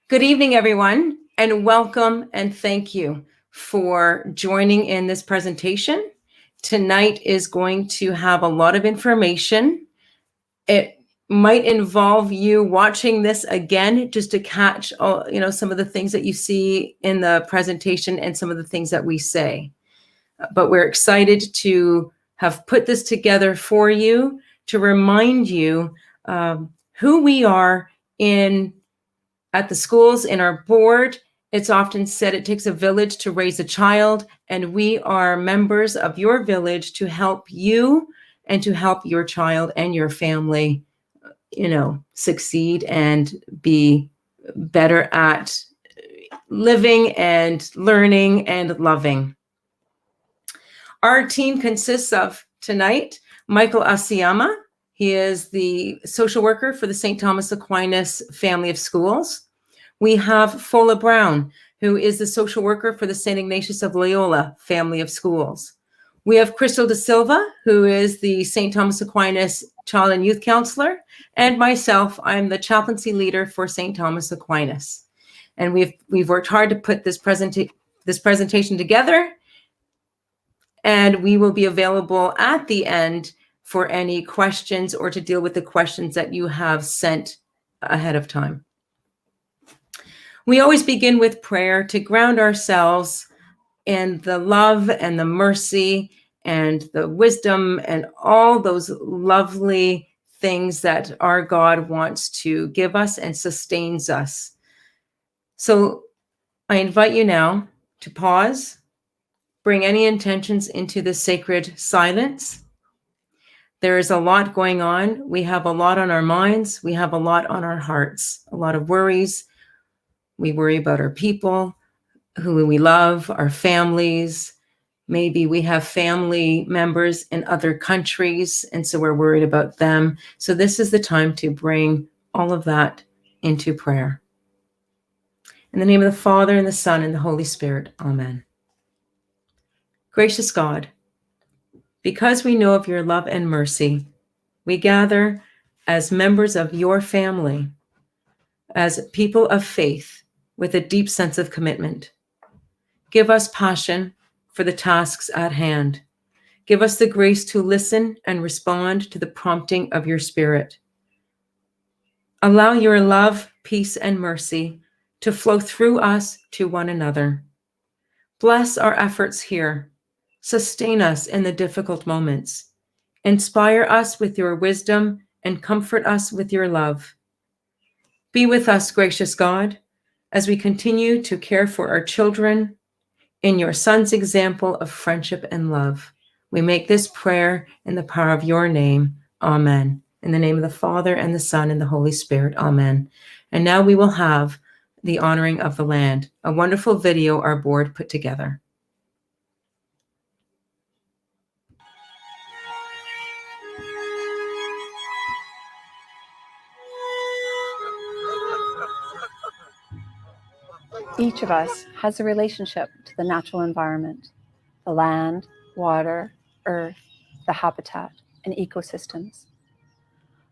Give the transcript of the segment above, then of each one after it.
Good evening, everyone, and welcome and thank you for joining in this presentation. Tonight is going to have a lot of information. It might involve you watching this again just to catch some of the things that you see in the presentation and some of the things that we say. But we're excited to have put this together for you to remind you who we are at the schools, in our board. It's often said it takes a village to raise a child, and we are members of your village to help you and to help your child and your family, succeed and be better at living and learning and loving. Our team consists of tonight, Michael Asiyama. He is the social worker for the St. Thomas Aquinas family of schools. We have Fola Brown, who is the social worker for the St. Ignatius of Loyola family of schools. We have Crystal De Silva, who is the St. Thomas Aquinas child and youth counselor. And myself, I'm the chaplaincy leader for St. Thomas Aquinas. And we've worked hard to put this presentation together. And we will be available at the end for any questions or to deal with the questions that you have sent ahead of time. We always begin with prayer to ground ourselves in the love and the mercy and the wisdom and all those lovely things that our God wants to give us and sustains us. So I invite you now to pause, bring any intentions into the sacred silence. There is a lot going on. We have a lot on our minds. We have a lot on our hearts, a lot of worries. We worry about our people, who we love, our families. Maybe we have family members in other countries, and so we're worried about them. So this is the time to bring all of that into prayer. In the name of the Father, and the Son, and the Holy Spirit, amen. Gracious God, because we know of your love and mercy, we gather as members of your family, as people of faith with a deep sense of commitment. Give us passion for the tasks at hand. Give us the grace to listen and respond to the prompting of your Spirit. Allow your love, peace, and mercy to flow through us to one another. Bless our efforts here. Sustain us in the difficult moments. Inspire us with your wisdom and comfort us with your love. Be with us, gracious God, as we continue to care for our children in your Son's example of friendship and love. We make this prayer in the power of your name. Amen. In the name of the Father, and the Son, and the Holy Spirit. Amen. And now we will have the honoring of the land, a wonderful video our board put together. Each of us has a relationship to the natural environment, the land, water, earth, the habitat, and ecosystems.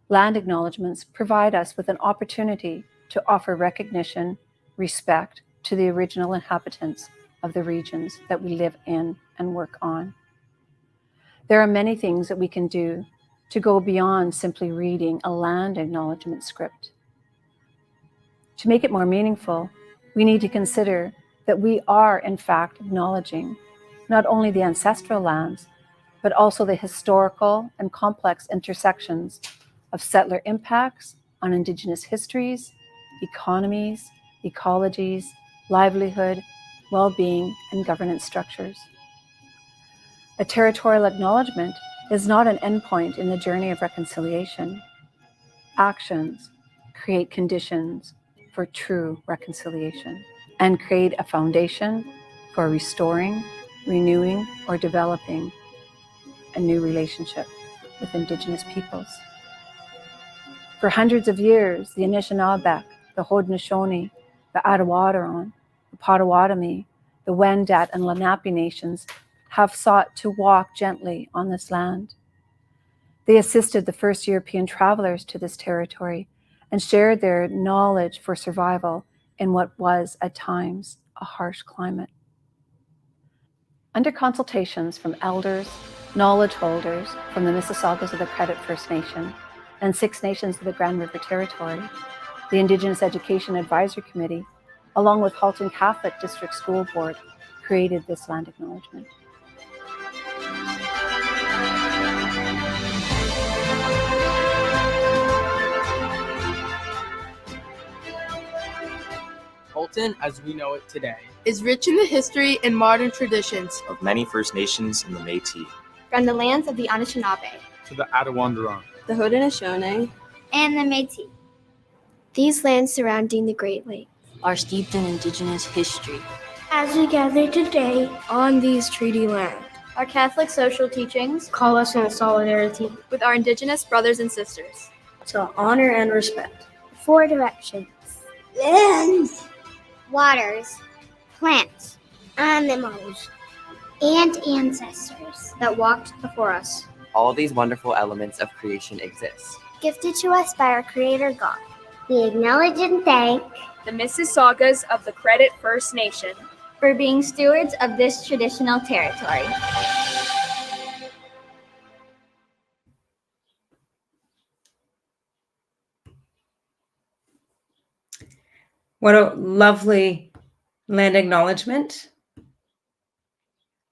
Land acknowledgements provide us with an opportunity to offer recognition, respect to the original inhabitants of the regions that we live in and work on. There are many things that we can do to go beyond simply reading a land acknowledgement script. To make it more meaningful, we need to consider that we are, in fact, acknowledging not only the ancestral lands, but also the historical and complex intersections of settler impacts on Indigenous histories, economies, ecologies, livelihood, well-being, and governance structures. A territorial acknowledgement is not an endpoint in the journey of reconciliation. Actions create conditions for true reconciliation and create a foundation for restoring, renewing, or developing a new relationship with Indigenous peoples. For hundreds of years, the Anishinaabe, the Haudenosaunee, the Attawaddaron, the Potawatomi, the Wendat, and Lenape nations have sought to walk gently on this land. They assisted the first European travelers to this territory and shared their knowledge for survival in what was, at times, a harsh climate. Under consultations from elders, knowledge holders from the Mississaugas of the Credit First Nation and 6 nations of the Grand River Territory, the Indigenous Education Advisory Committee, along with Halton Catholic District School Board, created this land acknowledgement. Halton, as we know it today, is rich in the history and modern traditions of many First Nations and the Métis, from the lands of the Anishinaabe, to the Attawandaron, the Haudenosaunee, and the Métis. These lands surrounding the Great Lakes are steeped in Indigenous history. As we gather today on these treaty lands, our Catholic social teachings call us in solidarity with our Indigenous brothers and sisters to honor and respect 4 directions: lands, waters, plants, animals, and ancestors that walked before us. All these wonderful elements of creation exist, gifted to us by our Creator God. We acknowledge and thank the Mississaugas of the Credit First Nation for being stewards of this traditional territory. What a lovely land acknowledgement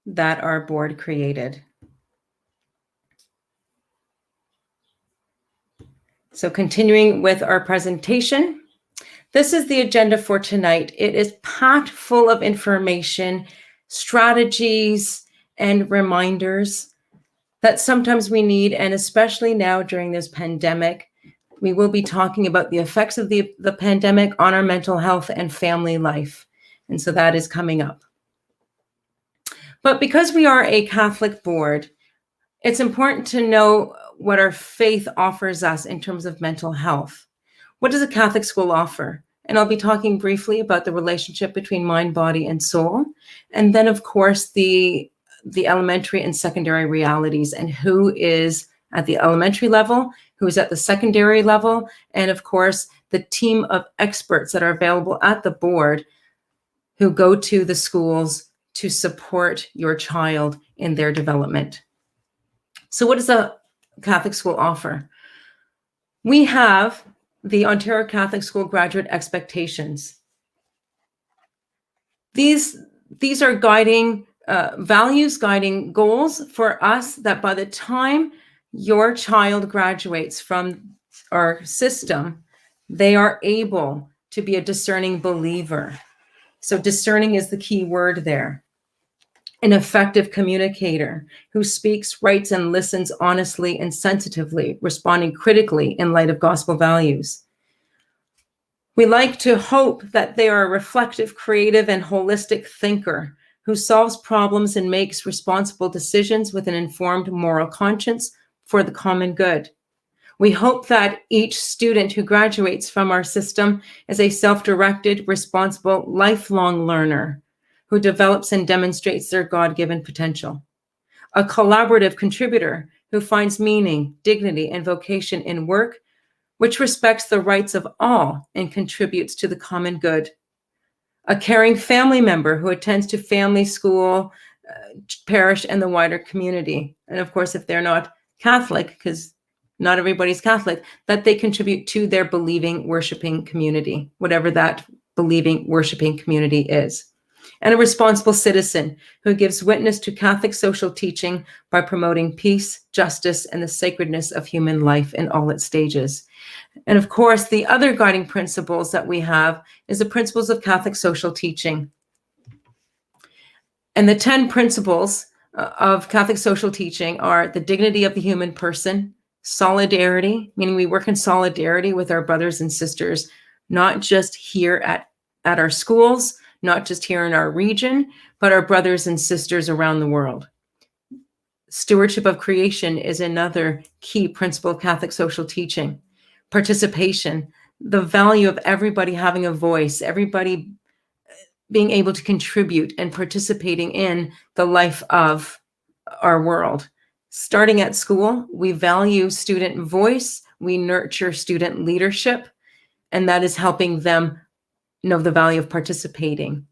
that our board created. So continuing with our presentation, this is the agenda for tonight. It is packed full of information, strategies, and reminders that sometimes we need, and especially now during this pandemic. We will be talking about the effects of the pandemic on our mental health and family life. And so that is coming up. But because we are a Catholic board, it's important to know what our faith offers us in terms of mental health. What does a Catholic school offer? And I'll be talking briefly about the relationship between mind, body, and soul. And then, of course, the elementary and secondary realities and who is at the elementary level, who is at the secondary level, and of course, the team of experts that are available at the board who go to the schools to support your child in their development. So what does a Catholic school offer? We have the Ontario Catholic School Graduate Expectations. These are guiding values, guiding goals for us that by the time your child graduates from our system, they are able to be a discerning believer. So discerning is the key word there. An effective communicator who speaks, writes, and listens honestly and sensitively, responding critically in light of gospel values. We like to hope that they are a reflective, creative, and holistic thinker who solves problems and makes responsible decisions with an informed moral conscience for the common good. We hope that each student who graduates from our system is a self-directed, responsible, lifelong learner who develops and demonstrates their God-given potential. A collaborative contributor who finds meaning, dignity, and vocation in work, which respects the rights of all and contributes to the common good. A caring family member who attends to family, school, parish, and the wider community. And of course, if they're not Catholic, because not everybody's Catholic, that they contribute to their believing, worshiping community, whatever that believing, worshiping community is. And a responsible citizen who gives witness to Catholic social teaching by promoting peace, justice, and the sacredness of human life in all its stages. And of course, the other guiding principles that we have is the principles of Catholic social teaching. And the 10 principles of Catholic social teaching are the dignity of the human person, solidarity, meaning we work in solidarity with our brothers and sisters, not just here at our schools, not just here in our region, but our brothers and sisters around the world. Stewardship of creation is another key principle of Catholic social teaching. Participation, the value of everybody having a voice, everybody being able to contribute and participating in the life of our world. Starting at school, we value student voice, we nurture student leadership, and that is helping them know the value of participating.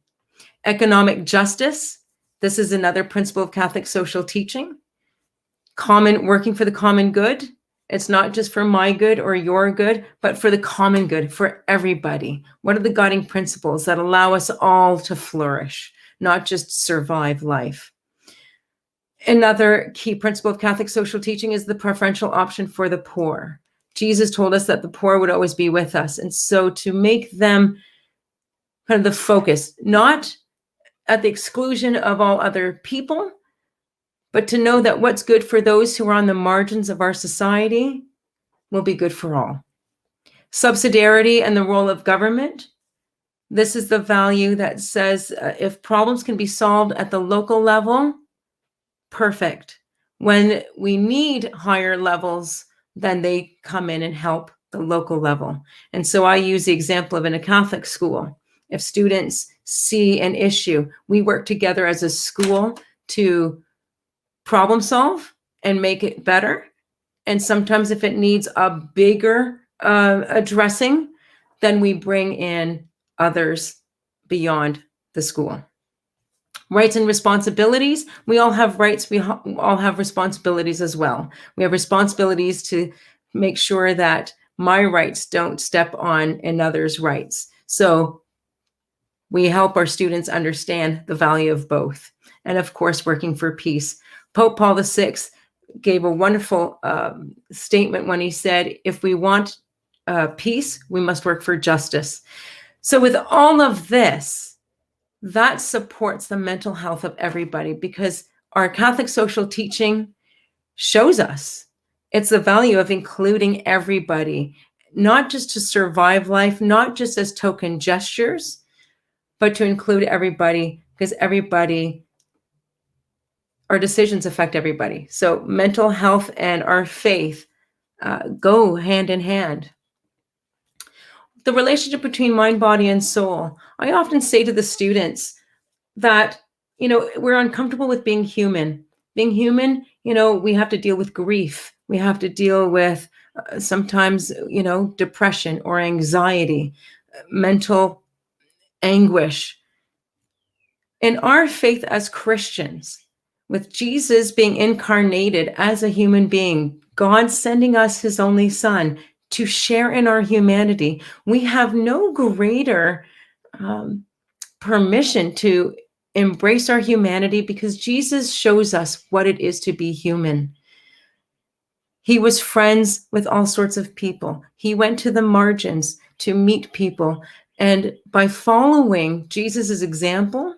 Economic justice. This is another principle of Catholic social teaching. Working for the common good. It's not just for my good or your good, but for the common good, for everybody. What are the guiding principles that allow us all to flourish, not just survive life? Another key principle of Catholic social teaching is the preferential option for the poor. Jesus told us that the poor would always be with us. And so to make them kind of the focus, not at the exclusion of all other people, but to know that what's good for those who are on the margins of our society will be good for all. Subsidiarity and the role of government. This is the value that says if problems can be solved at the local level, perfect. When we need higher levels, then they come in and help the local level. And so I use the example of in a Catholic school. If students see an issue, we work together as a school to problem solve and make it better. And sometimes if it needs a bigger addressing, then we bring in others beyond the school. Rights and responsibilities. We all have rights. We all have responsibilities as well. We have responsibilities to make sure that my rights don't step on another's rights. So we help our students understand the value of both. And of course, working for peace. Pope Paul VI gave a wonderful statement when he said, if we want peace, we must work for justice. So with all of this, that supports the mental health of everybody, because our Catholic social teaching shows us it's the value of including everybody, not just to survive life, not just as token gestures, but to include everybody, because everybody, our decisions affect everybody. So mental health and our faith go hand in hand. The relationship between mind, body, and soul. I often say to the students that, we're uncomfortable with being human. Being human, we have to deal with grief. We have to deal with sometimes, depression or anxiety, mental anguish. In our faith as Christians, with Jesus being incarnated as a human being, God sending us his only son to share in our humanity, we have no greater permission to embrace our humanity, because Jesus shows us what it is to be human. He was friends with all sorts of people. He went to the margins to meet people. And by following Jesus's example,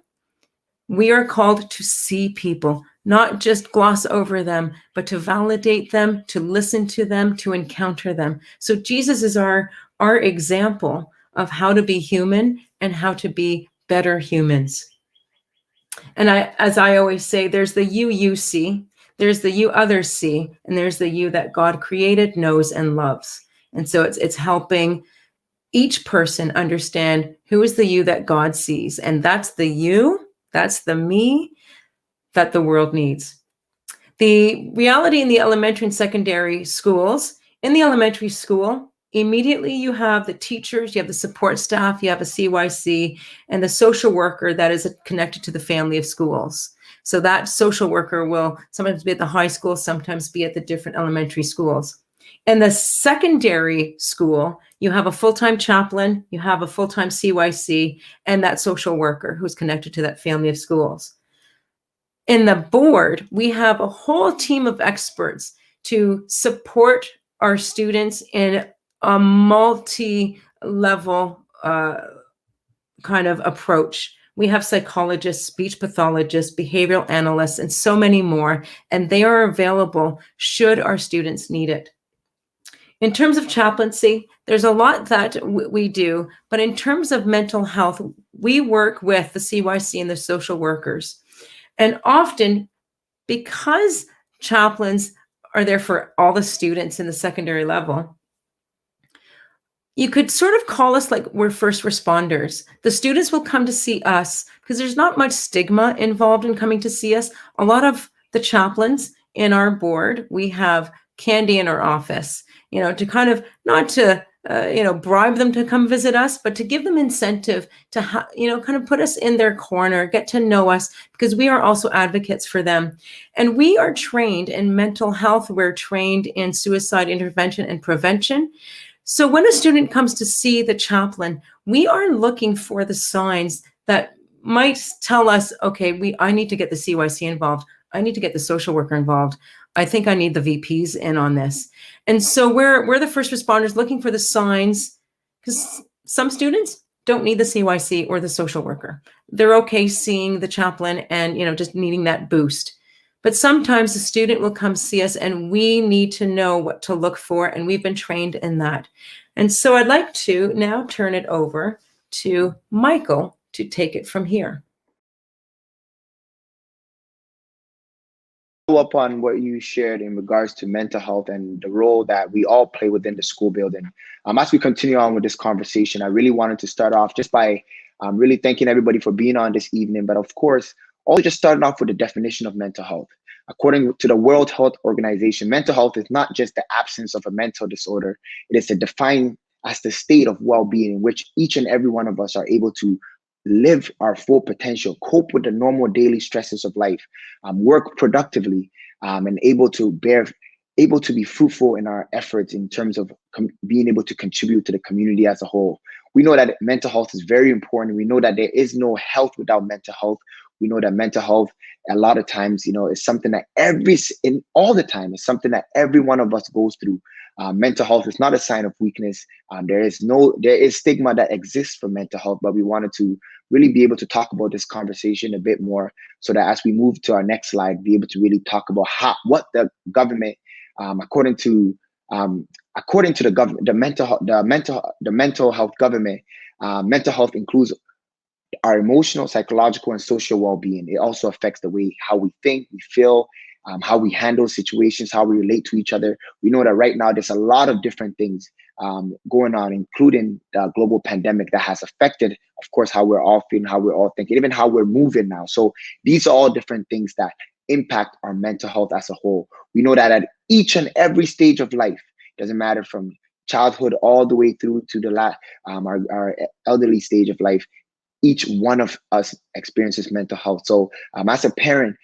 we are called to see people, not just gloss over them, but to validate them, to listen to them, to encounter them. So Jesus is our example of how to be human and how to be better humans. And as I always say, there's the you see, there's the you others see, and there's the you that God created, knows, and loves. And so it's helping each person understand who is the you that God sees. And that's the you, that's the me that the world needs. The reality in the elementary and secondary schools. In the elementary school, immediately you have the teachers, you have the support staff, you have a CYC, and the social worker that is connected to the family of schools. So that social worker will sometimes be at the high school, sometimes be at the different elementary schools. In the secondary school, you have a full-time chaplain, you have a full-time CYC, and that social worker who's connected to that family of schools. In the board, we have a whole team of experts to support our students in a multi-level kind of approach. We have psychologists, speech pathologists, behavioral analysts, and so many more, and they are available should our students need it. In terms of chaplaincy, there's a lot that we do, but in terms of mental health, we work with the CYC and the social workers. And often, because chaplains are there for all the students in the secondary level, you could sort of call us like we're first responders. The students will come to see us because there's not much stigma involved in coming to see us. A lot of the chaplains in our board, we have candy in our office, to kind of, not to bribe them to come visit us, but to give them incentive to, kind of put us in their corner, get to know us, because we are also advocates for them. And we are trained in mental health. We're trained in suicide intervention and prevention. So when a student comes to see the chaplain, we are looking for the signs that might tell us, okay, I need to get the CYC involved. I need to get the social worker involved. I think I need the VPs in on this. And so we're the first responders looking for the signs, because some students don't need the CYC or the social worker. They're okay seeing the chaplain and, just needing that boost. But sometimes a student will come see us and we need to know what to look for, and we've been trained in that. And so I'd like to now turn it over to Michael to take it from here. Up on what you shared in regards to mental health and the role that we all play within the school building. As we continue on with this conversation, I really wanted to start off just by really thanking everybody for being on this evening. But of course, also just starting off with the definition of mental health. According to the World Health Organization, mental health is not just the absence of a mental disorder. It is defined as the state of well-being in which each and every one of us are able to live our full potential, cope with the normal daily stresses of life, work productively, and able to be fruitful in our efforts in terms of being able to contribute to the community as a whole. We know that mental health is very important. We know that there is no health without mental health. We know that mental health, a lot of times, is something that all the time is something that every one of us goes through. Mental health is not a sign of weakness. There is stigma that exists for mental health, but we wanted to really be able to talk about this conversation a bit more, so that as we move to our next slide, be able to really talk about what the government, according to the mental health government, mental health includes our emotional, psychological, and social well-being. It also affects the way how we think, we feel, how we handle situations, how we relate to each other. We know that right now there's a lot of different things going on, including the global pandemic that has affected, of course, how we're all feeling, how we're all thinking, even how we're moving now. So these are all different things that impact our mental health as a whole. We know that at each and every stage of life, doesn't matter from childhood all the way through to our elderly stage of life, each one of us experiences mental health. So as a parent,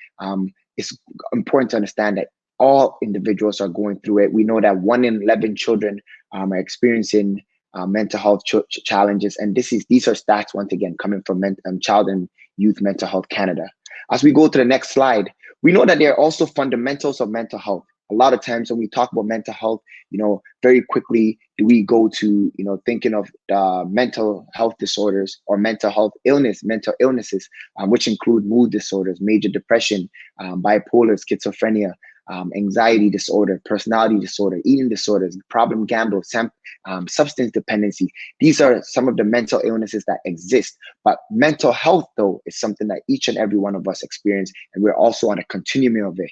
it's important to understand that all individuals are going through it. We know that 1 in 11 children are experiencing mental health challenges. And these are stats, once again, coming from Child and Youth Mental Health Canada. As we go to the next slide, we know that there are also fundamentals of mental health. A lot of times when we talk about mental health, very quickly do we go to, thinking of mental health disorders or mental illnesses, which include mood disorders, major depression, bipolar, schizophrenia, anxiety disorder, personality disorder, eating disorders, problem gambling, substance dependency. These are some of the mental illnesses that exist. But mental health, though, is something that each and every one of us experience, and we're also on a continuum of it.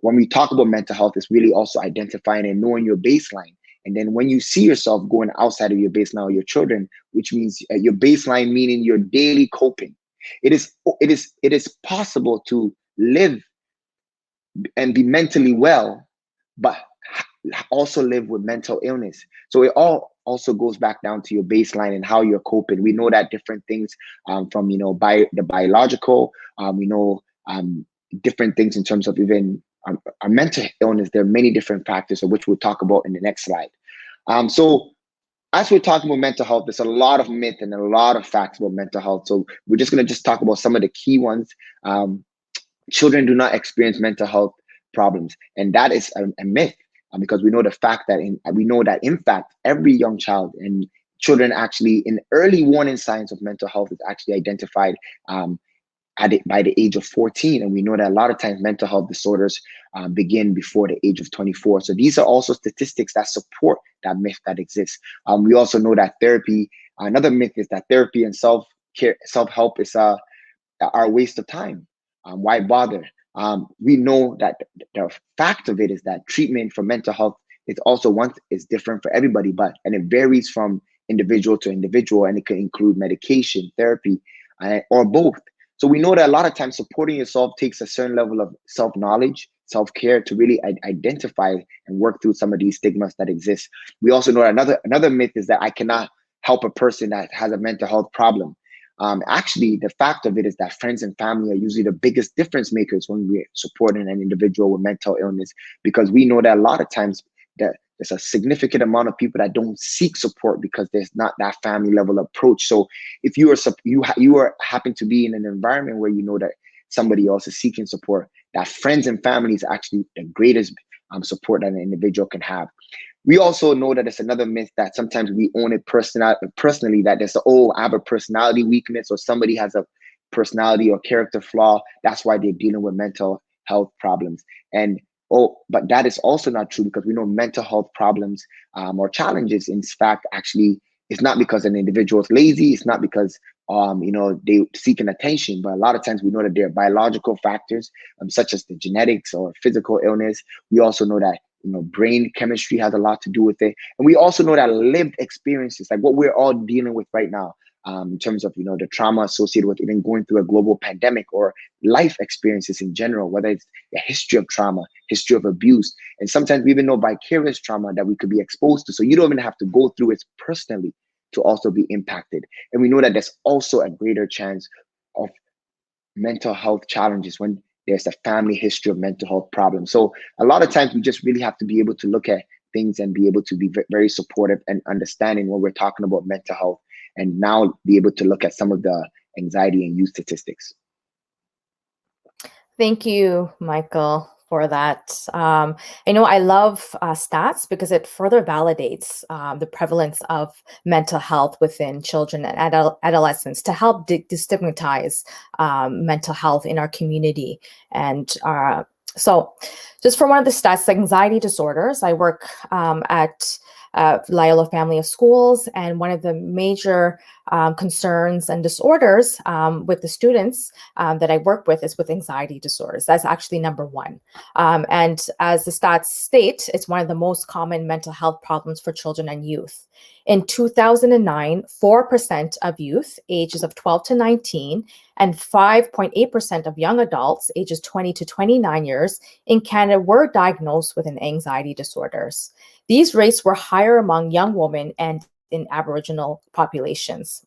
When we talk about mental health, it's really also identifying and knowing your baseline. And then when you see yourself going outside of your baseline or your children, which means your baseline, meaning your daily coping, it is possible to live and be mentally well, but also live with mental illness. So it all also goes back down to your baseline and how you're coping. We know that different things from the biological, different things in terms of even our mental illness. There are many different factors, of which we'll talk about in the next slide. So as we're talking about mental health, there's a lot of myth and a lot of facts about mental health. So we're just going to talk about some of the key ones. Children do not experience mental health problems, and that is a myth, because we know that in fact every young child and children actually in early warning signs of mental health is actually identified by the age of 14, and we know that a lot of times mental health disorders begin before the age of 24. So these are also statistics that support that myth that exists. We also know that therapy. Another myth is that therapy and self-help is a waste of time. Why bother? We know that the fact of it is that treatment for mental health is different for everybody, and it varies from individual to individual, and it can include medication, therapy, or both. So we know that a lot of times supporting yourself takes a certain level of self-knowledge, self-care to really identify and work through some of these stigmas that exist. We also know another myth is that I cannot help a person that has a mental health problem. Actually, the fact of it is that friends and family are usually the biggest difference makers when we're supporting an individual with mental illness, because we know that a lot of times that there's a significant amount of people that don't seek support because there's not that family level approach. So if you are happen to be in an environment where you know that somebody else is seeking support, that friends and family is actually the greatest support that an individual can have. We also know that it's another myth that sometimes we own it personally, that there's I have a personality weakness, or somebody has a personality or character flaw. That's why they're dealing with mental health problems. But that is also not true, because we know mental health problems or challenges, in fact, actually, it's not because an individual is lazy. It's not because they seeking attention, but a lot of times we know that there are biological factors such as the genetics or physical illness. We also know that brain chemistry has a lot to do with it, and we also know that lived experiences, like what we're all dealing with right now, in terms of the trauma associated with even going through a global pandemic, or life experiences in general, whether it's a history of trauma, history of abuse, and sometimes we even know vicarious trauma that we could be exposed to. So you don't even have to go through it personally to also be impacted. And we know that there's also a greater chance of mental health challenges when there's a family history of mental health problems. So a lot of times we just really have to be able to look at things and be able to be very supportive and understanding when we're talking about mental health, and now be able to look at some of the anxiety and youth statistics. Thank you, Michael, for that. I love stats because it further validates the prevalence of mental health within children and adolescents to help destigmatize mental health in our community. And so just for one of the stats, like anxiety disorders, I work at Loyola Family of Schools, and one of the major concerns and disorders with the students that I work with is with anxiety disorders. That's actually number one. And as the stats state, it's one of the most common mental health problems for children and youth. In 2009, 4% of youth ages of 12 to 19 and 5.8% of young adults ages 20 to 29 years in Canada were diagnosed with an anxiety disorders. These rates were higher among young women and in Aboriginal populations.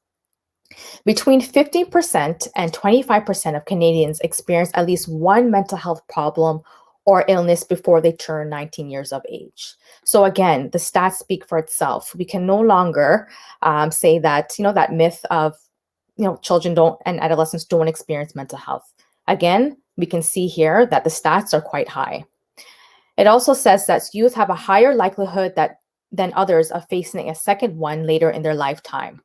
Between 15% and 25% of Canadians experience at least one mental health problem or illness before they turn 19 years of age. So again, the stats speak for itself. We can no longer say that, that myth of, children don't and adolescents don't experience mental health. Again, we can see here that the stats are quite high. It also says that youth have a higher likelihood than others of facing a second one later in their lifetime.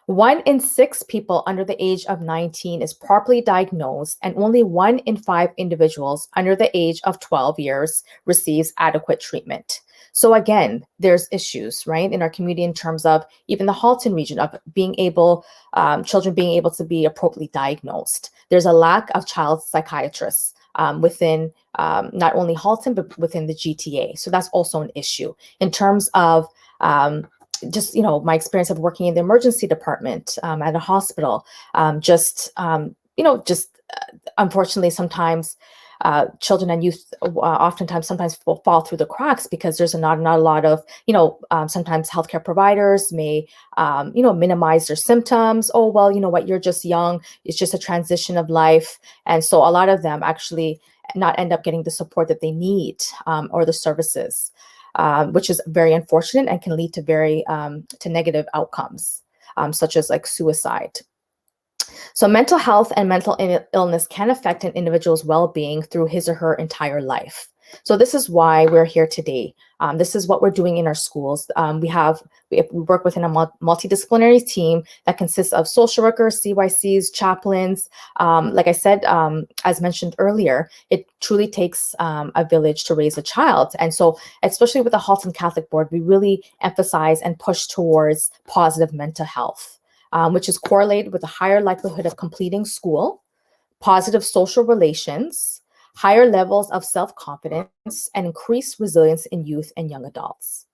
1 in 6 people under the age of 19 is properly diagnosed, and only 1 in 5 individuals under the age of 12 years receives adequate treatment. So again, there's issues, right, in our community in terms of even the Halton region of children being able to be appropriately diagnosed. There's a lack of child psychiatrists within not only Halton, but within the GTA. So that's also an issue in terms of just, my experience of working in the emergency department at a hospital. Unfortunately, sometimes children and youth sometimes fall through the cracks because there's not a lot of, sometimes healthcare providers may, minimize their symptoms. Oh, well, you know what, you're just young. It's just a transition of life. And so a lot of them actually not end up getting the support that they need or the services, which is very unfortunate and can lead to to negative outcomes, such as like suicide. So mental health and mental illness can affect an individual's well-being through his or her entire life. So this is why we're here today. This is what we're doing in our schools. We work within a multidisciplinary team that consists of social workers, CYCs, chaplains. Like I said, as mentioned earlier, it truly takes a village to raise a child. And so, especially with the Halton Catholic Board, we really emphasize and push towards positive mental health, which is correlated with a higher likelihood of completing school, positive social relations, higher levels of self-confidence, and increased resilience in youth and young adults.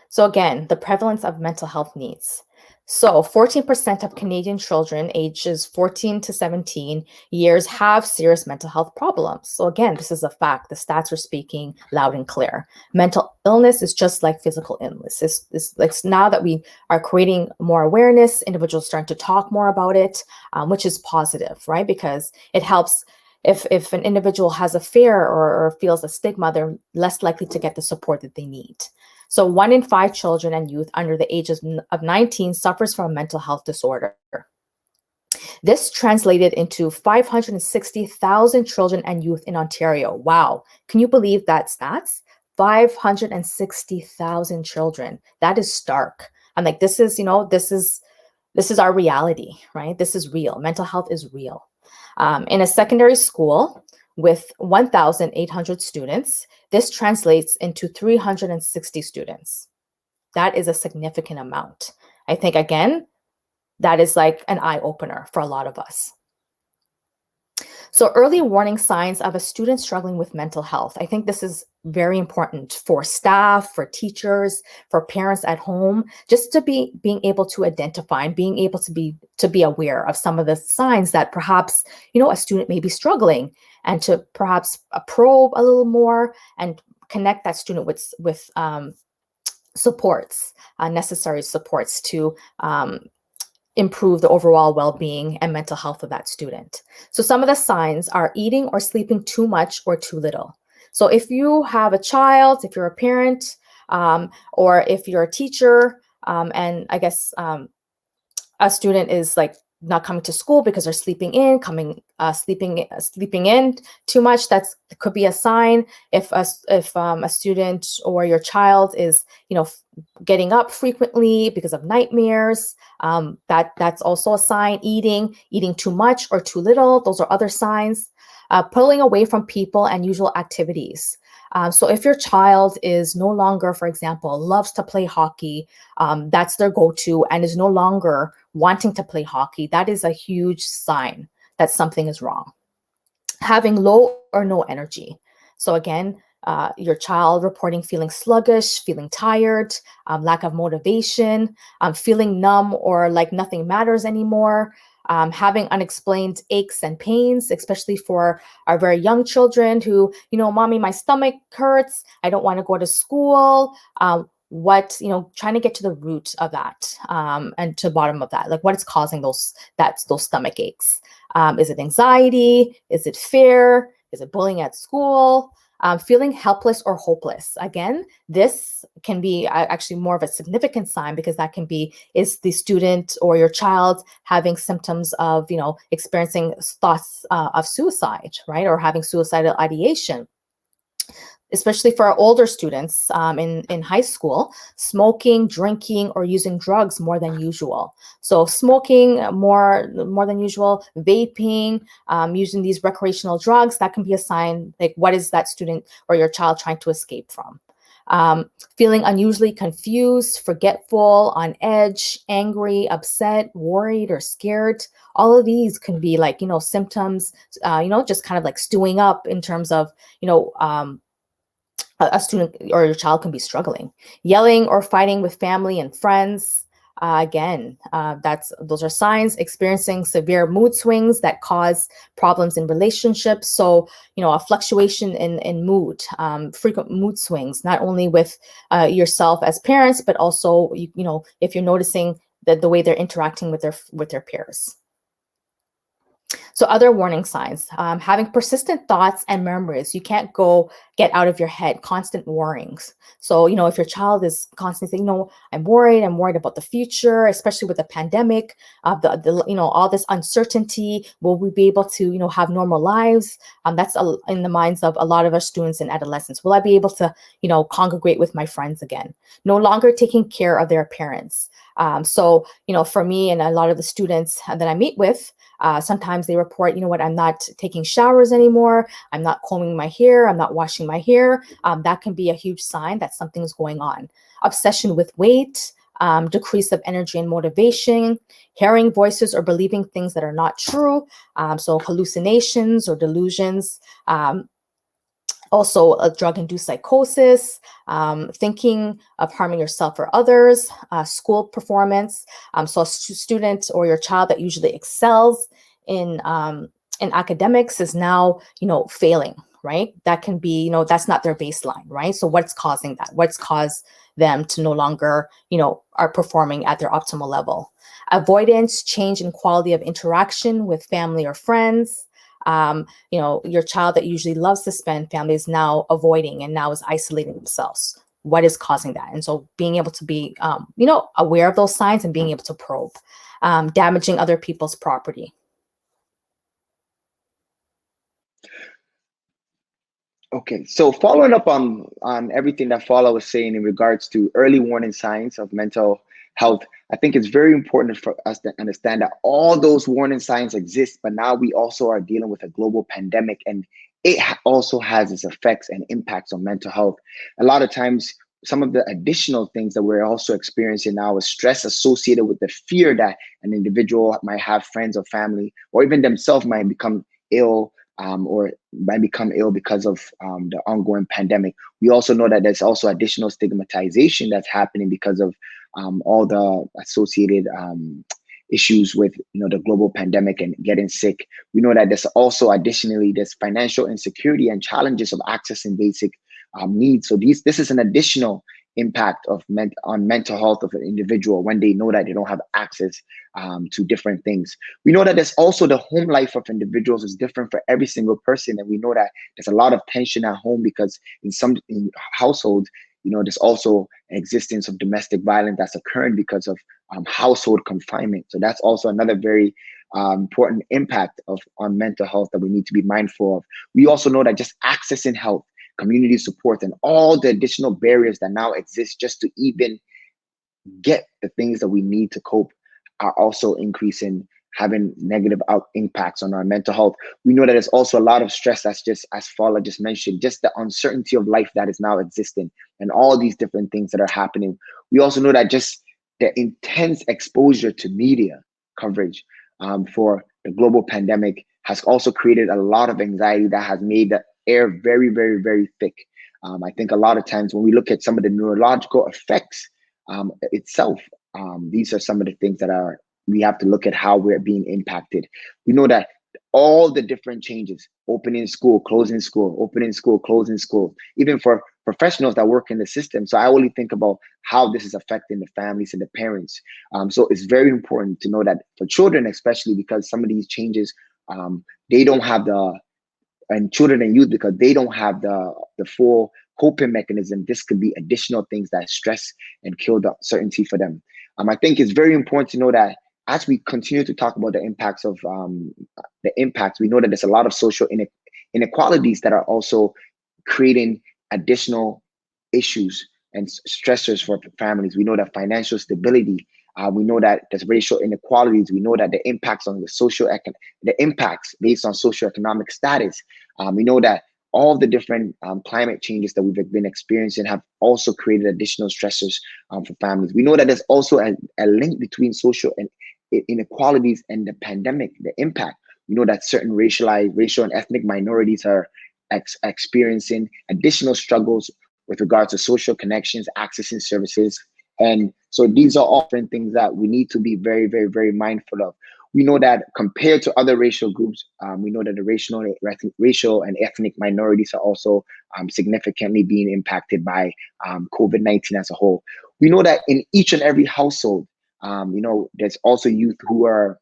So again, the prevalence of mental health needs. So 14% of Canadian children ages 14 to 17 years have serious mental health problems. So again, this is a fact. The stats are speaking loud and clear. Mental illness is just like physical illness. It's now that we are creating more awareness, individuals starting to talk more about it, which is positive, right? Because it helps. If an individual has a fear or feels a stigma, they're less likely to get the support that they need. So 1 in 5 children and youth under the age of 19 suffers from a mental health disorder. This translated into 560,000 children and youth in Ontario. Wow. Can you believe that stats? 560,000 children. That is stark. I'm like, this is our reality, right? This is real. Mental health is real. In a secondary school with 1,800 students, this translates into 360 students. That is a significant amount. I think, again, that is like an eye-opener for a lot of us. So early warning signs of a student struggling with mental health. I think this is very important for staff, for teachers, for parents at home, just to being able to identify and being able to be aware of some of the signs that perhaps, a student may be struggling, and to perhaps probe a little more and connect that student with supports, necessary supports to improve the overall well-being and mental health of that student. So some of the signs are eating or sleeping too much or too little. So if you have a child, if you're a parent, or if you're a teacher, and I guess a student is like not coming to school because they're sleeping in too much, that could be a sign. If a student or your child is getting up frequently because of nightmares, that's also a sign. Eating too much or too little, those are other signs. Pulling away from people and usual activities. So if your child is no longer, for example, loves to play hockey, that's their go-to, and is no longer wanting to play hockey, that is a huge sign that something is wrong. Having low or no energy. So again, your child reporting feeling sluggish, feeling tired, lack of motivation, feeling numb or like nothing matters anymore, having unexplained aches and pains, especially for our very young children who, mommy, my stomach hurts, I don't want to go to school. Trying to get to the root of that, and to the bottom of that, like what is causing those stomach aches. Is it anxiety? Is it fear? Is it bullying at school? Feeling helpless or hopeless. Again, this can be actually more of a significant sign, because that can be, is the student or your child having symptoms of, experiencing thoughts of suicide, right? Or having suicidal ideation. Especially for our older students in high school, smoking, drinking, or using drugs more than usual. So smoking more than usual, vaping, using these recreational drugs, that can be a sign, like what is that student or your child trying to escape from? Feeling unusually confused, forgetful, on edge, angry, upset, worried, or scared. All of these can be like, symptoms, just kind of like stewing up in terms of, a student or your child can be struggling. Yelling or fighting with family and friends. Those are signs. Experiencing severe mood swings that cause problems in relationships. So, a fluctuation in mood, frequent mood swings, not only with yourself as parents, but also, if you're noticing the way they're interacting with their peers. So other warning signs, having persistent thoughts and memories. You can't get out of your head, constant worryings. So, if your child is constantly saying, I'm worried about the future, especially with the pandemic, all this uncertainty, will we be able to, have normal lives? That's in the minds of a lot of our students and adolescents. Will I be able to, congregate with my friends again? No longer taking care of their parents. So, for me and a lot of the students that I meet with, sometimes they report, I'm not taking showers anymore. I'm not combing my hair. I'm not washing my hair. That can be a huge sign that something's going on. Obsession with weight, decrease of energy and motivation, hearing voices or believing things that are not true. So hallucinations or delusions. Also, a drug-induced psychosis, thinking of harming yourself or others, school performance. So a student or your child that usually excels in academics is now, failing, right? That can be, that's not their baseline, right? So what's causing that? What's caused them to no longer, are performing at their optimal level? Avoidance, change in quality of interaction with family or friends. Your child that usually loves to spend family is now avoiding and now is isolating themselves. What is causing that? And so being able to be, aware of those signs and being able to probe. Damaging other people's property. Okay, so following up on everything that Fala was saying in regards to early warning signs of mental health, I think it's very important for us to understand that all those warning signs exist, but now we also are dealing with a global pandemic, and it also has its effects and impacts on mental health. A lot of times, some of the additional things that we're also experiencing now is stress associated with the fear that an individual might have friends or family, or even themselves might become ill, or might become ill because of the ongoing pandemic. We also know that there's also additional stigmatization that's happening because of all the associated issues with the global pandemic and getting sick. We know that there's also additionally there's financial insecurity and challenges of accessing basic needs. So this is an additional impact on mental health of an individual when they know that they don't have access to different things. We know that there's also the home life of individuals is different for every single person, and we know that there's a lot of tension at home because in households, there's also an existence of domestic violence that's occurring because of household confinement. So that's also another very important impact on mental health that we need to be mindful of. We also know that just accessing health, community support, and all the additional barriers that now exist just to even get the things that we need to cope are also increasing, having negative impacts on our mental health. We know that there's also a lot of stress that's just, as Fala just mentioned, just the uncertainty of life that is now existing and all these different things that are happening. We also know that just the intense exposure to media coverage for the global pandemic has also created a lot of anxiety that has made the air very, very, very thick. I think a lot of times when we look at some of the neurological effects itself, these are some of the things that we have to look at how we're being impacted. We know that all the different changes, opening school, closing school, opening school, closing school, even for professionals that work in the system. So I only think about how this is affecting the families and the parents. So it's very important to know that for children, especially because some of these changes, they don't have and children and youth, because they don't have the full coping mechanism. This could be additional things that stress and kill the certainty for them. I think it's very important to know that as we continue to talk about the impacts, we know that there's a lot of social inequalities that are also creating additional issues and stressors for families. We know that financial stability, we know that there's racial inequalities. We know that the impacts on the impacts based on socioeconomic status. We know that all the different climate changes that we've been experiencing have also created additional stressors for families. We know that there's also a link between social and inequalities and the pandemic, the impact. We know that certain racial and ethnic minorities are experiencing additional struggles with regards to social connections, accessing services. And so these are all different things that we need to be very, very, very mindful of. We know that compared to other racial groups, we know that the racial and ethnic minorities are also significantly being impacted by COVID-19 as a whole. We know that in each and every household, there's also youth who are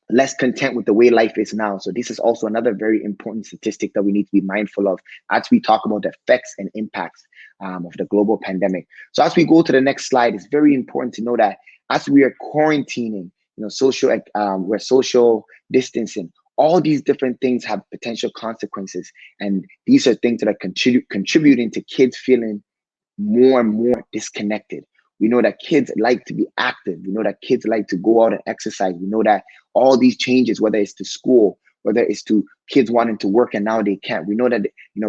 less content with the way life is now. So this is also another very important statistic that we need to be mindful of as we talk about the effects and impacts of the global pandemic. So as we go to the next slide, it's very important to know that as we are quarantining, we're social distancing, all these different things have potential consequences. And these are things that are contributing to kids feeling more and more disconnected. We know that kids like to be active. We know that kids like to go out and exercise. We know that all these changes, whether it's to school, whether it's to kids wanting to work and now they can't. We know that,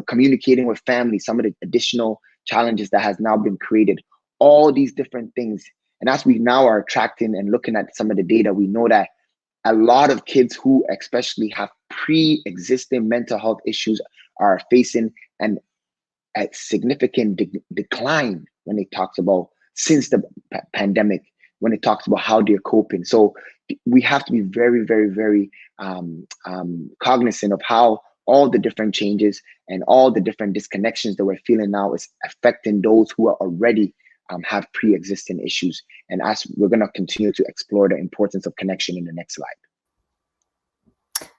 communicating with family, some of the additional challenges that has now been created, all these different things. And as we now are attracting and looking at some of the data, we know that a lot of kids who especially have pre-existing mental health issues are facing an a significant decline when it talks about since the pandemic, when it talks about how they're coping. So we have to be very, very, very cognizant of how all the different changes and all the different disconnections that we're feeling now is affecting those who are already have pre-existing issues. And as we're going to continue to explore the importance of connection in the next slide.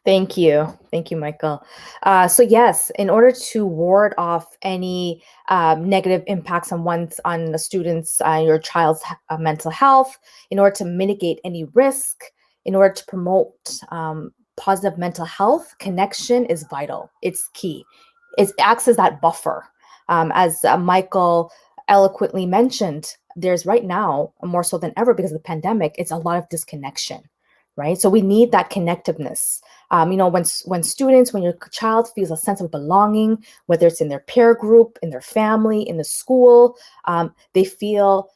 Thank you. Thank you, Michael. So yes, in order to ward off any negative impacts on the student's, your child's mental health, in order to mitigate any risk, in order to promote positive mental health, connection is vital. It's key. It acts as that buffer. As Michael eloquently mentioned, there's right now, more so than ever because of the pandemic, it's a lot of disconnection, right? So we need that connectiveness. When students, when your child feels a sense of belonging, whether it's in their peer group, in their family, in the school, they feel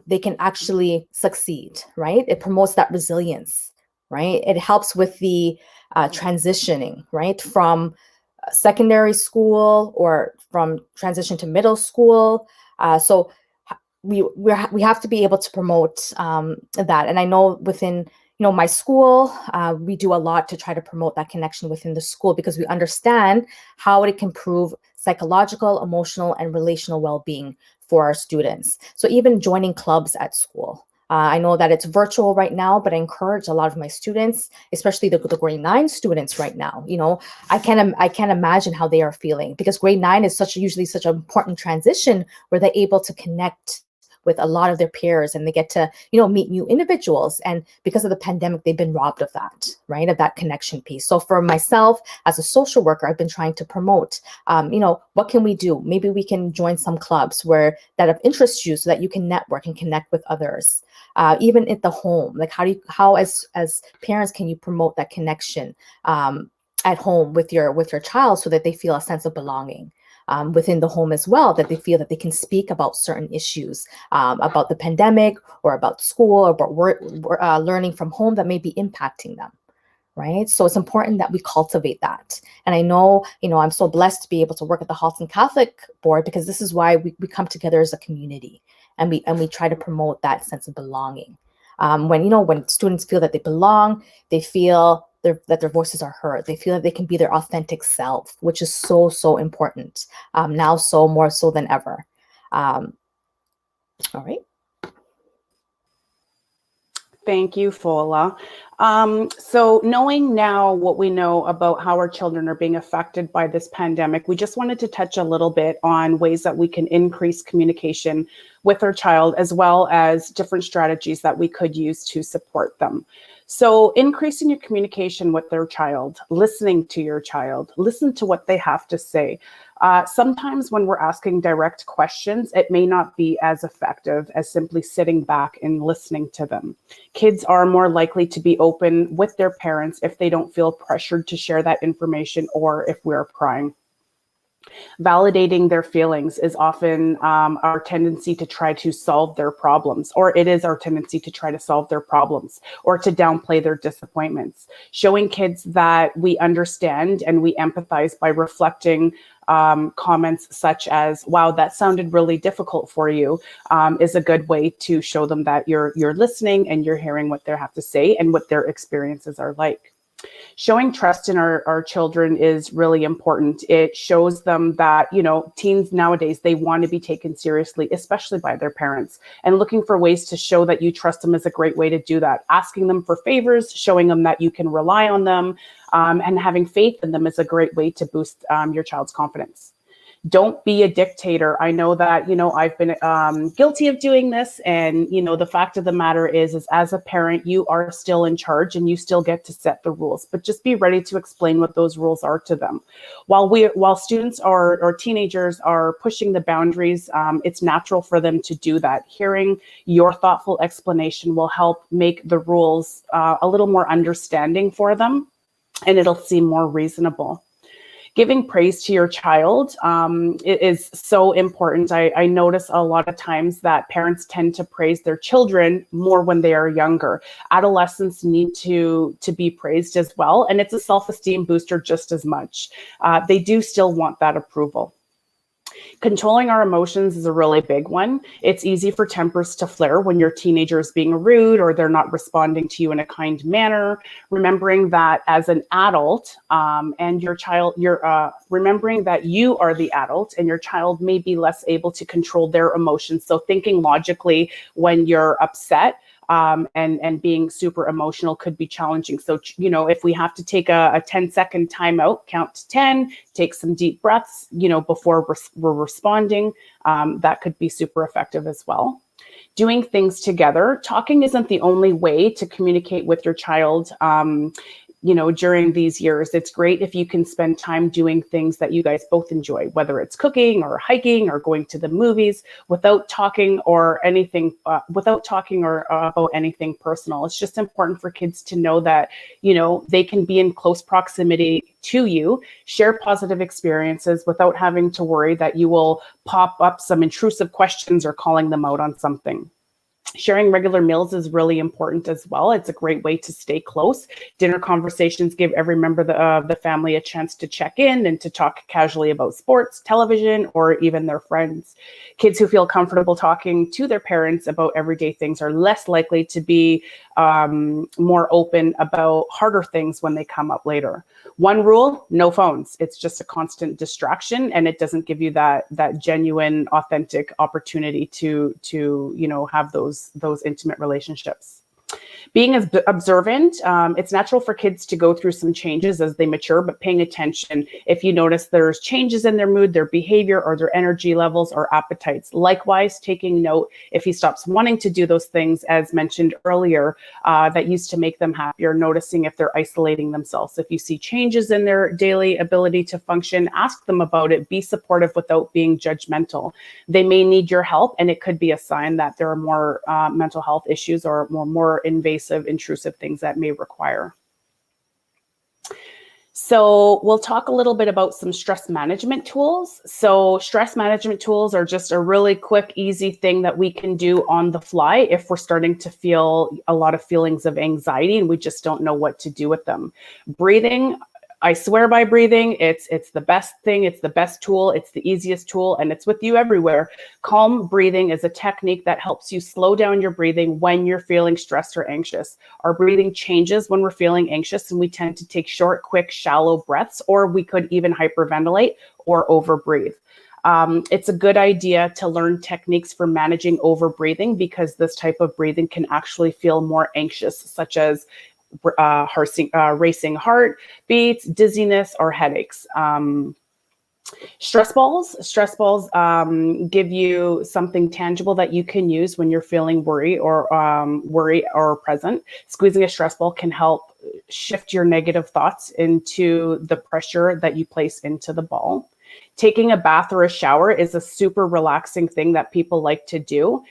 they can actually succeed, right? It promotes that resilience, right? It helps with the transitioning, right? From secondary school or from transition to middle school. So we have to be able to promote that. And I know within my school, we do a lot to try to promote that connection within the school because we understand how it can improve psychological, emotional, and relational well-being for our students. So even joining clubs at school. I know that it's virtual right now, but I encourage a lot of my students, especially the grade 9 students right now. I can't imagine how they are feeling because grade 9 is usually such an important transition where they're able to connect with a lot of their peers and they get to, meet new individuals. And because of the pandemic, they've been robbed of that, right? Of that connection piece. So for myself as a social worker, I've been trying to promote, what can we do? Maybe we can join some clubs that have interest you so that you can network and connect with others. Even at the home, like how as parents can you promote that connection at home with your child so that they feel a sense of belonging? Within the home as well, that they feel that they can speak about certain issues, about the pandemic or about school or about learning from home that may be impacting them, right? So it's important that we cultivate that. And I know, I'm so blessed to be able to work at the Halton Catholic Board because this is why we come together as a community and we try to promote that sense of belonging. When students feel that they belong, they feel that their voices are heard. They feel that they can be their authentic self, which is so, so important now, so more so than ever. All right. Thank you, Fola. So knowing now what we know about how our children are being affected by this pandemic, we just wanted to touch a little bit on ways that we can increase communication with our child, as well as different strategies that we could use to support them. So increasing your communication with their child, listening to your child, listen to what they have to say. Sometimes when we're asking direct questions, it may not be as effective as simply sitting back and listening to them. Kids are more likely to be open with their parents if they don't feel pressured to share that information or if we're prying. Validating their feelings is often our tendency to try to solve their problems, or it is our tendency to try to solve their problems or to downplay their disappointments. Showing kids that we understand and we empathize by reflecting comments such as, wow, that sounded really difficult for you, is a good way to show them that you're listening and you're hearing what they have to say and what their experiences are like. Showing trust in our children is really important. It shows them that, teens nowadays, they want to be taken seriously, especially by their parents. And looking for ways to show that you trust them is a great way to do that. Asking them for favors, showing them that you can rely on them, and having faith in them is a great way to boost your child's confidence. Don't be a dictator. I know that, I've been guilty of doing this. And, the fact of the matter is as a parent, you are still in charge and you still get to set the rules, but just be ready to explain what those rules are to them. While students or teenagers are pushing the boundaries, it's natural for them to do that. Hearing your thoughtful explanation will help make the rules a little more understanding for them, and it'll seem more reasonable. Giving praise to your child is so important. I notice a lot of times that parents tend to praise their children more when they are younger. Adolescents need to be praised as well, and it's a self-esteem booster just as much. They do still want that approval. Controlling our emotions is a really big one. It's easy for tempers to flare when your teenager is being rude or they're not responding to you in a kind manner. Remembering that as an adult and your child, remembering that you are the adult and your child may be less able to control their emotions. So thinking logically when you're upset and being super emotional could be challenging. So, you know, if we have to take a 10-second timeout, count to 10, take some deep breaths, you know, before we're responding, that could be super effective as well. Doing things together. Talking isn't the only way to communicate with your child. You know, during these years, it's great if you can spend time doing things that you guys both enjoy, whether it's cooking or hiking or going to the movies, without talking or anything, about anything personal. It's just important for kids to know that, you know, they can be in close proximity to you, share positive experiences without having to worry that you will pop up some intrusive questions or calling them out on something. Sharing regular meals is really important as well. It's a great way to stay close. Dinner conversations give every member of the family a chance to check in and to talk casually about sports, television, or even their friends. Kids who feel comfortable talking to their parents about everyday things are less likely to be more open about harder things when they come up later. One rule, no phones. It's just a constant distraction, and it doesn't give you that genuine, authentic opportunity to you know, have those intimate relationships. Being observant, it's natural for kids to go through some changes as they mature, but paying attention if you notice there's changes in their mood, their behavior, or their energy levels or appetites. Likewise, taking note if he stops wanting to do those things, as mentioned earlier, that used to make them happier, noticing if they're isolating themselves. If you see changes in their daily ability to function, ask them about it, be supportive without being judgmental. They may need your help, and it could be a sign that there are more mental health issues or more invasive, intrusive things that may require. So we'll talk a little bit about some stress management tools. So stress management tools are just a really quick, easy thing that we can do on the fly if we're starting to feel a lot of feelings of anxiety and we just don't know what to do with them. Breathing. I swear by breathing. It's the best thing. It's the best tool. It's the easiest tool, and it's with you everywhere. Calm breathing is a technique that helps you slow down your breathing when you're feeling stressed or anxious. Our breathing changes when we're feeling anxious, and we tend to take short, quick, shallow breaths, or we could even hyperventilate or overbreathe. It's a good idea to learn techniques for managing overbreathing because this type of breathing can actually feel more anxious, such as racing heart beats, dizziness, or headaches. Stress balls give you something tangible that you can use when you're feeling worry or present. Squeezing a stress ball can help shift your negative thoughts into the pressure that you place into the ball. Taking a bath or a shower is a super relaxing thing that people like to do.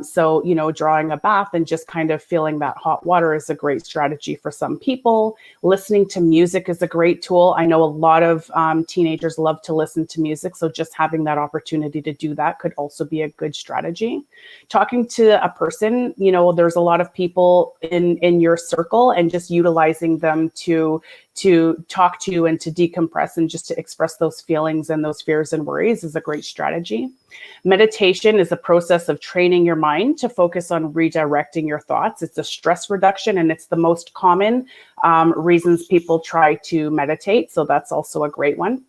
So, you know, drawing a bath and just kind of feeling that hot water is a great strategy for some people. Listening to music is a great tool. I know a lot of teenagers love to listen to music, so just having that opportunity to do that could also be a good strategy. Talking to a person, you know, there's a lot of people in your circle, and just utilizing them to talk to you and to decompress and just to express those feelings and those fears and worries is a great strategy. Meditation is a process of training your mind to focus on redirecting your thoughts. It's a stress reduction, and it's the most common reasons people try to meditate. So that's also a great one.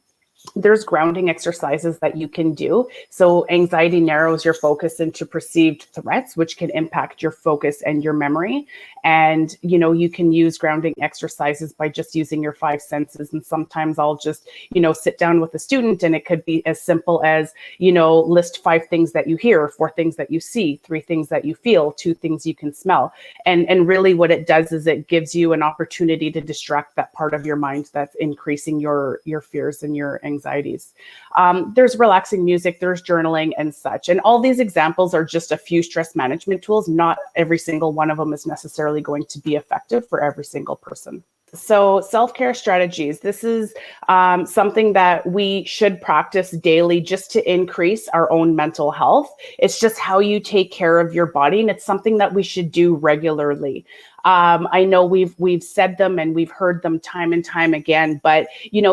There's grounding exercises that you can do. So anxiety narrows your focus into perceived threats, which can impact your focus and your memory. And, you know, you can use grounding exercises by just using your 5 senses. And sometimes I'll just, you know, sit down with a student, and it could be as simple as, you know, list 5 things that you hear, 4 things that you see, 3 things that you feel, 2 things you can smell. And really what it does is it gives you an opportunity to distract that part of your mind that's increasing your fears and your anxieties. There's relaxing music, there's journaling and such. And all these examples are just a few stress management tools. Not every single one of them is necessarily going to be effective for every single person. So self-care strategies, this is something that we should practice daily just to increase our own mental health. It's just how you take care of your body, and it's something that we should do regularly. I know we've said them and we've heard them time and time again, but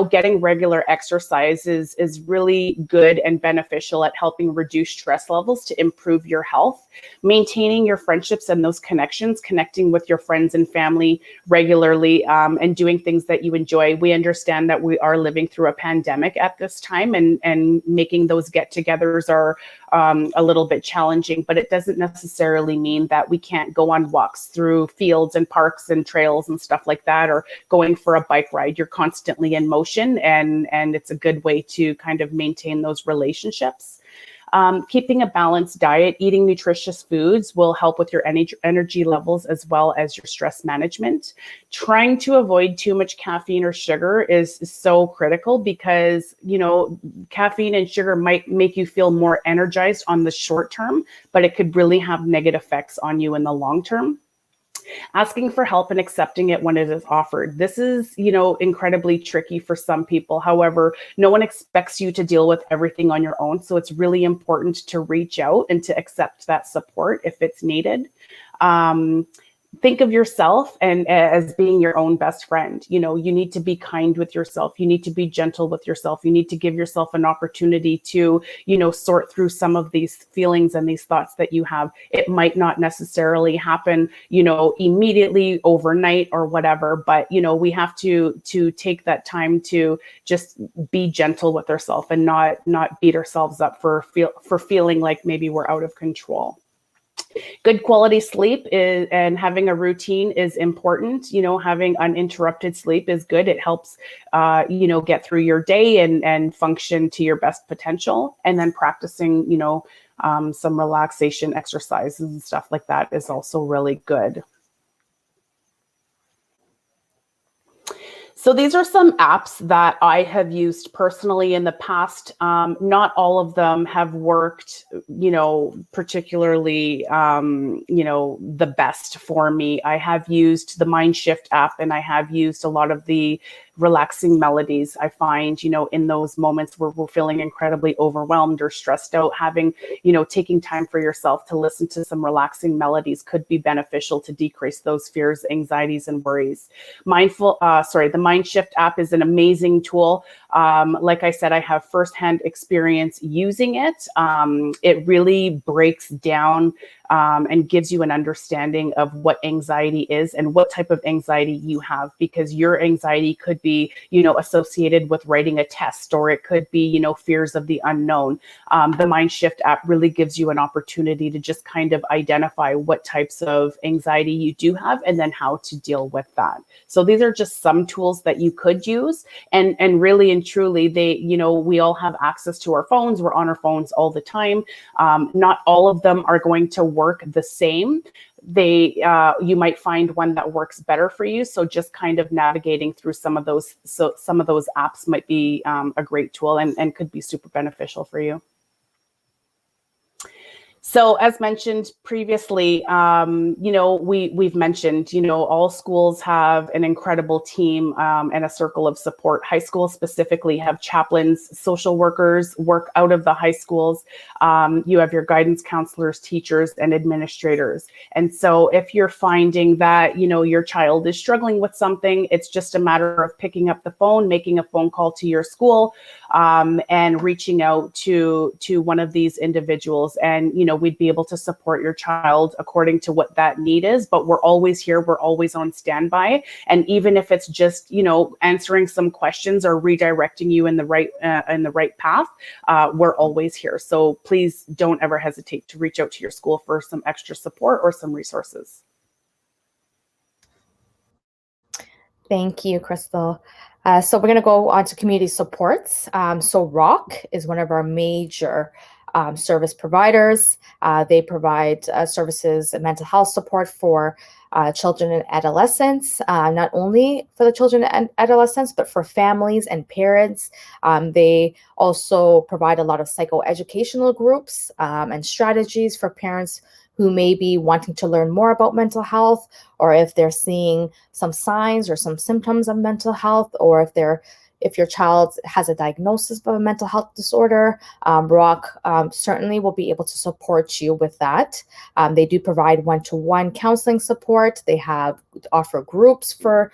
getting regular exercise is really good and beneficial at helping reduce stress levels to improve your health. Maintaining your friendships and those connections, connecting with your friends and family regularly, and doing things that you enjoy. We understand that we are living through a pandemic at this time, and making those get-togethers are a little bit challenging, but it doesn't necessarily mean that we can't go on walks through fields and parks and trails and stuff like that, or going for a bike ride. You're constantly in motion, and it's a good way to kind of maintain those relationships. Keeping a balanced diet, eating nutritious foods will help with your energy levels as well as your stress management. Trying to avoid too much caffeine or sugar is so critical, because, caffeine and sugar might make you feel more energized on the short term, but it could really have negative effects on you in the long term. Asking for help and accepting it when it is offered. This is, incredibly tricky for some people. However, no one expects you to deal with everything on your own. So it's really important to reach out and to accept that support if it's needed. Think of yourself and as being your own best friend. You need to be kind with yourself. You need to be gentle with yourself. You need to give yourself an opportunity to, sort through some of these feelings and these thoughts that you have. It might not necessarily happen, immediately overnight or whatever, but, we have to take that time to just be gentle with ourselves and not beat ourselves up for feeling like maybe we're out of control. Good quality sleep and having a routine is important. Having uninterrupted sleep is good. It helps, get through your day and function to your best potential. And then practicing, some relaxation exercises and stuff like that is also really good. So these are some apps that I have used personally in the past. Not all of them have worked, particularly, the best for me. I have used the Mindshift app, and I have used a lot of the relaxing melodies. I find, in those moments where we're feeling incredibly overwhelmed or stressed out, having, taking time for yourself to listen to some relaxing melodies could be beneficial to decrease those fears, anxieties, and worries. The Mindshift app is an amazing tool. Like I said, I have firsthand experience using it. It really breaks down and gives you an understanding of what anxiety is and what type of anxiety you have, because your anxiety could be, associated with writing a test, or it could be, fears of the unknown. The Mindshift app really gives you an opportunity to just kind of identify what types of anxiety you do have and then how to deal with that. So these are just some tools that you could use, and really and truly, they, we all have access to our phones. We're on our phones all the time. Not all of them are going to work the same. You might find one that works better for you. So just kind of navigating through some of those apps might be a great tool and could be super beneficial for you. So as mentioned previously, we've mentioned, all schools have an incredible team and a circle of support. High schools specifically have chaplains, social workers work out of the high schools. You have your guidance counselors, teachers, and administrators. And so if you're finding that, your child is struggling with something, it's just a matter of picking up the phone, making a phone call to your school, and reaching out to one of these individuals. And, we'd be able to support your child according to what that need is, but we're always here. We're always on standby. And even if it's just, answering some questions or redirecting you in the right path, we're always here. So please don't ever hesitate to reach out to your school for some extra support or some resources. Thank you, Crystal. So we're going to go on to community supports. So ROC is one of our major service providers. They provide services and mental health support for children and adolescents, not only for the children and adolescents, but for families and parents. They also provide a lot of psychoeducational groups and strategies for parents who may be wanting to learn more about mental health, or if they're seeing some signs or some symptoms of mental health, or if they're if your child has a diagnosis of a mental health disorder, ROC certainly will be able to support you with that. They do provide one-to-one counseling support. They offer groups for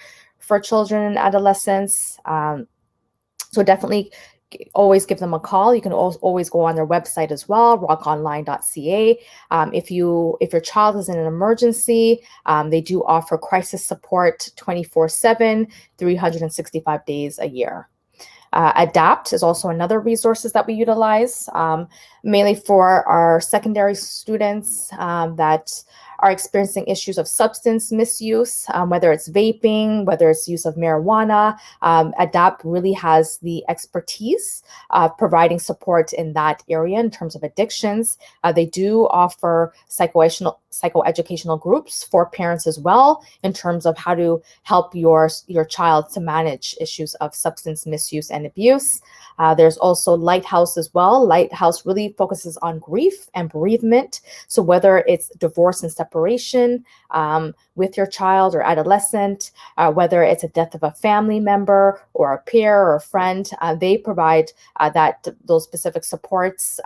children and adolescents. So definitely always give them a call. You can always go on their website as well, rockonline.ca. If your child is in an emergency, they do offer crisis support 24/7, 365 days a year. ADAPT is also another resources that we utilize, mainly for our secondary students that are experiencing issues of substance misuse, whether it's vaping, whether it's use of marijuana. ADAPT really has the expertise providing support in that area in terms of addictions. They do offer psychoeducational groups for parents as well in terms of how to help your child to manage issues of substance misuse and abuse. There's also Lighthouse as well. Lighthouse really focuses on grief and bereavement. So whether it's divorce and separation with your child or adolescent, whether it's a death of a family member or a peer or a friend, they provide those specific supports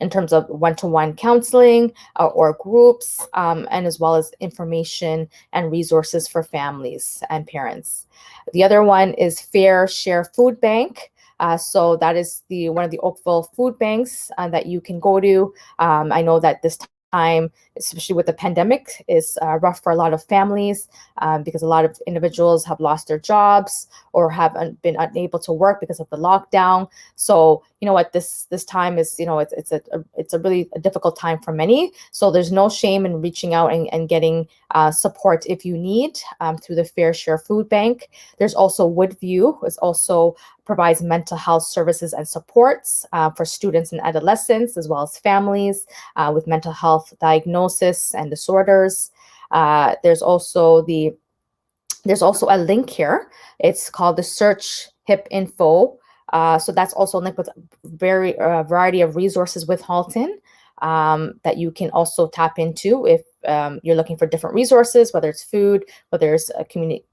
in terms of one-to-one counseling or groups, and as well as information and resources for families and parents. The other one is Fair Share Food Bank. So that is one of the Oakville food banks that you can go to. I know that this time, especially with the pandemic, is rough for a lot of families because a lot of individuals have lost their jobs or have been unable to work because of the lockdown. So you know what, this time is, it's a really difficult time for many. So there's no shame in reaching out and getting support if you need through the Fair Share Food Bank. There's also Woodview, which also provides mental health services and supports for students and adolescents, as well as families with mental health diagnosis and disorders. There's also a link here. It's called the Search HIP Info. So that's also linked with a variety of resources with Halton that you can also tap into if you're looking for different resources, whether it's food, whether it's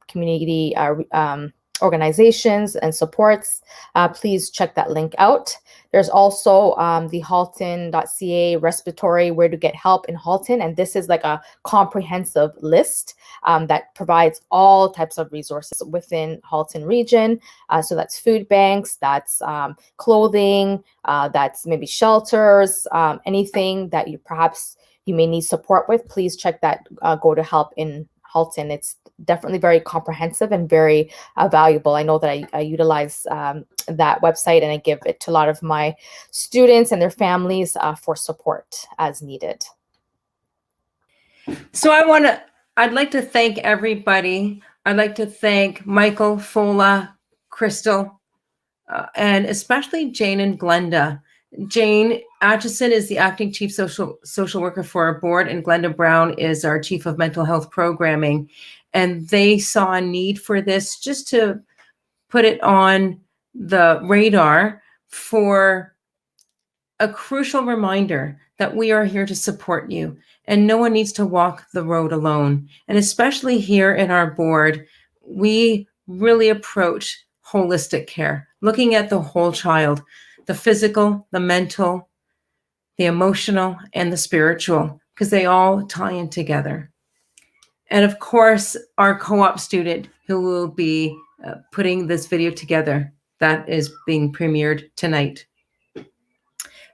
community organizations and supports. Please check that link out. There's also the halton.ca respiratory where to get help in Halton, and this is like a comprehensive list that provides all types of resources within Halton region. So that's food banks, that's clothing, that's maybe shelters, anything that you may need support with. Please check that Go to Help in Halton. It's definitely very comprehensive and very valuable. I know that I utilize that website and I give it to a lot of my students and their families for support as needed. So I'd like to thank everybody. I'd like to thank Michael, Fola, Crystal, and especially Jane and Glenda. Jane Atchison is the acting chief social worker for our board, and Glenda Brown is our chief of mental health programming. And they saw a need for this just to put it on the radar for a crucial reminder that we are here to support you and no one needs to walk the road alone. And especially here in our board, we really approach holistic care, looking at the whole child, the physical, the mental, the emotional, and the spiritual, because they all tie in together. And of course, our co-op student who will be putting this video together that is being premiered tonight.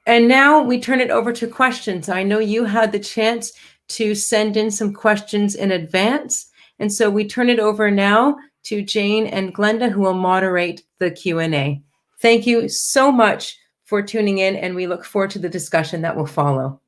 And now we turn it over to questions. I know you had the chance to send in some questions in advance. And so we turn it over now to Jane and Glenda, who will moderate the Q&A. Thank you so much for tuning in, and we look forward to the discussion that will follow.